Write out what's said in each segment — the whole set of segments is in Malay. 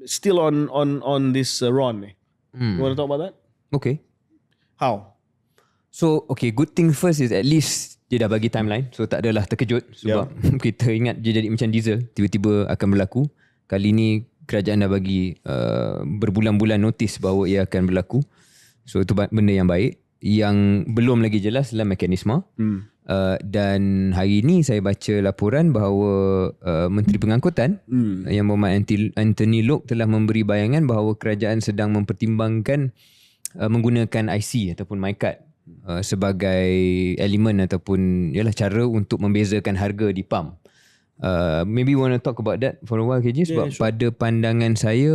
still on this Ron. You want to talk about that? Okay. How? So okay, good thing first is at least dia dah bagi timeline, so tak adalah terkejut sebab kita ingat dia jadi macam diesel, tiba-tiba akan berlaku. Kali ni kerajaan dah bagi berbulan-bulan notis bahawa ia akan berlaku. So itu benda yang baik. Yang belum lagi jelas adalah mekanisme. Dan hari ini saya baca laporan bahawa Menteri Pengangkutan yang berhormat Anthony Loke telah memberi bayangan bahawa kerajaan sedang mempertimbangkan menggunakan IC ataupun MyCard sebagai elemen ataupun cara untuk membezakan harga di pam. Maybe you want to talk about that for a while, KJ, sebab pada pandangan saya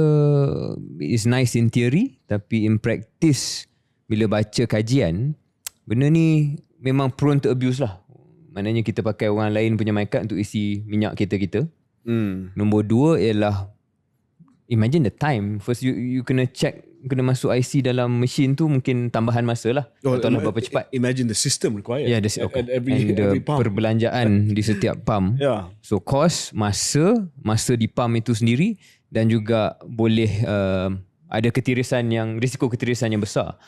it's nice in theory, tapi in practice bila baca kajian, benda ni memang prone to abuse lah. Maknanya kita pakai orang lain punya MyCard untuk isi minyak kereta kita. Nombor dua ialah imagine the time. First you kena check, kena masuk IC dalam mesin tu, mungkin tambahan masa lah. Atau berapa cepat. Imagine the system required. Yeah, at every pump. Perbelanjaan di setiap pump. So cost, masa di pump itu sendiri, dan juga boleh ada risiko ketirisan yang besar.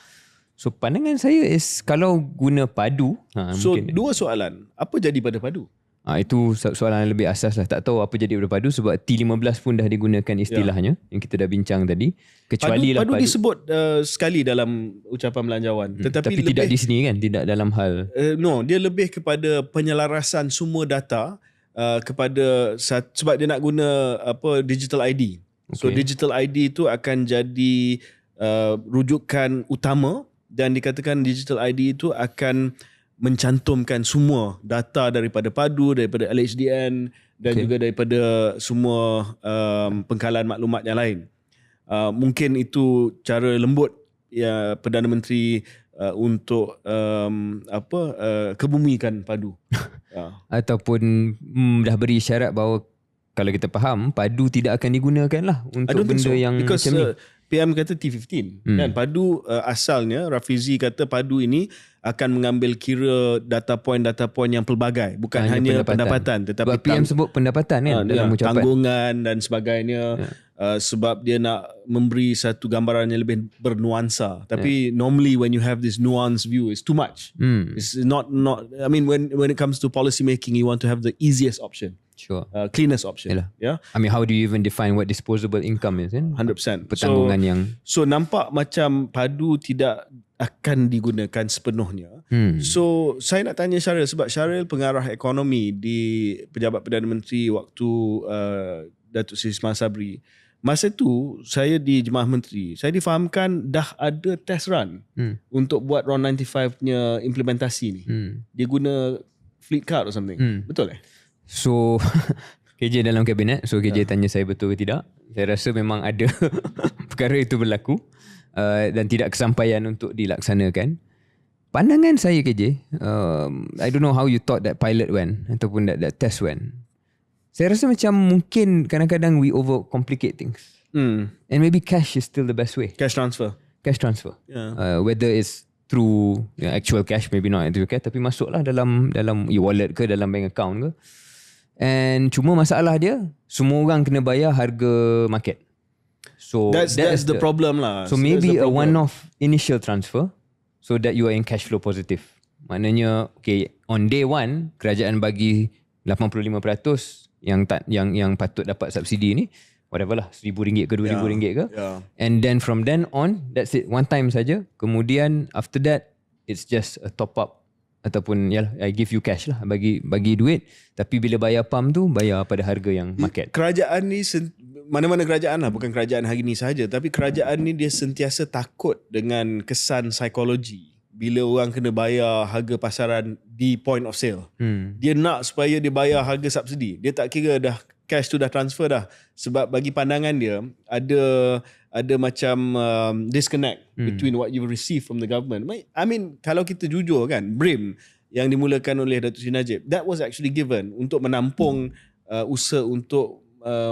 So pandangan saya is kalau guna padu. So mungkin dua soalan. Apa jadi pada padu? Itu soalan yang lebih asas lah. Tak tahu apa jadi pada padu sebab T15 pun dah digunakan istilahnya yang kita dah bincang tadi. Kecuali padu disebut sekali dalam ucapan belanjawan. Tapi tidak di sini kan? Tidak dalam hal. No, dia lebih kepada penyelarasan semua data kepada sebab dia nak guna digital ID. Okay. So digital ID itu akan jadi rujukan utama. Dan dikatakan digital ID itu akan mencantumkan semua data daripada padu, daripada LHDN dan juga daripada semua pengkalan maklumat yang lain. Mungkin itu cara lembut Perdana Menteri untuk kebumikan padu. Ataupun dah beri isyarat bahawa kalau kita faham, padu tidak akan digunakan lah untuk benda yang macam ni. PM kata T15 kan, padu asalnya Rafizi kata padu ini akan mengambil kira data point yang pelbagai, bukan hanya pendapatan tetapi PM sebut pendapatan kan dalam ucapan, tanggungan dan sebagainya. Sebab dia nak memberi satu gambaran yang lebih bernuansa. Tapi normally when you have this nuance view, it's too much. It's not I mean when it comes to policy making, you want to have the easiest option. Sure. Cleanest option. Yeah. I mean, how do you even define what disposable income is? 100%. Pertanggungan so nampak macam padu tidak akan digunakan sepenuhnya. So saya nak tanya Syaril, sebab Syaril pengarah ekonomi di Pejabat Perdana Menteri waktu Datuk Seri Ismail Sabri. Masa tu saya di Jemaah Menteri, saya difahamkan dah ada test run untuk buat RON 95 punya implementasi ni. Dia guna fleet card or something. Betul So KJ dalam kabinet, so KJ tanya saya betul ke tidak. Saya rasa memang ada perkara itu berlaku dan tidak kesampaian untuk dilaksanakan. Pandangan saya KJ, I don't know how you thought that pilot went ataupun that test went. Saya rasa macam mungkin kadang-kadang we overcomplicate things. And maybe cash is still the best way. Cash transfer. Whether it's through actual cash, maybe not actual cash, tapi masuklah dalam e-wallet ke, dalam bank account ke. And cuma masalah dia, semua orang kena bayar harga market. So that's the problem lah. So maybe a one-off initial transfer so that you are in cash flow positive. Maknanya on day one kerajaan bagi 85% yang patut dapat subsidi ni, whatever lah, RM1,000 ke RM2,000 ke. And then from then on, that's it, one time saja. Kemudian after that, it's just a top up ataupun I give you cash lah, bagi duit, tapi bila bayar pam tu bayar pada harga yang market. Kerajaan ni mana-mana kerajaan lah, bukan kerajaan hari ni sahaja, tapi kerajaan ni dia sentiasa takut dengan kesan psikologi bila orang kena bayar harga pasaran di point of sale. Dia nak supaya dia bayar harga subsidi. Dia tak kira dah cash tu dah transfer dah, sebab bagi pandangan dia ada macam disconnect between what you receive from the government. I mean, kalau kita jujur kan, BRIM yang dimulakan oleh Datuk Seri Najib, that was actually given untuk menampung usaha untuk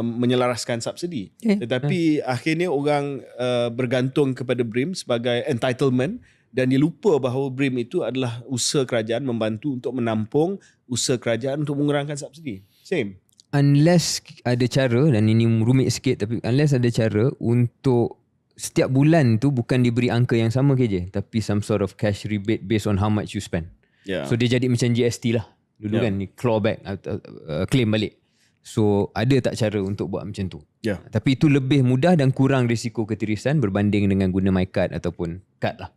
menyelaraskan subsidi. Tetapi akhirnya orang bergantung kepada BRIM sebagai entitlement, dan dia lupa bahawa BRIM itu adalah usaha kerajaan membantu untuk menampung usaha kerajaan untuk mengurangkan subsidi. Same. unless ada cara, dan ini rumit sikit, tapi unless ada cara untuk setiap bulan tu bukan diberi angka yang sama KJ, tapi some sort of cash rebate based on how much you spend. So dia jadi macam GST lah dulu kan, ni clawback atau claim balik. So ada tak cara untuk buat macam tu? Tapi itu lebih mudah dan kurang risiko ketirisan berbanding dengan guna MyCard ataupun kad lah.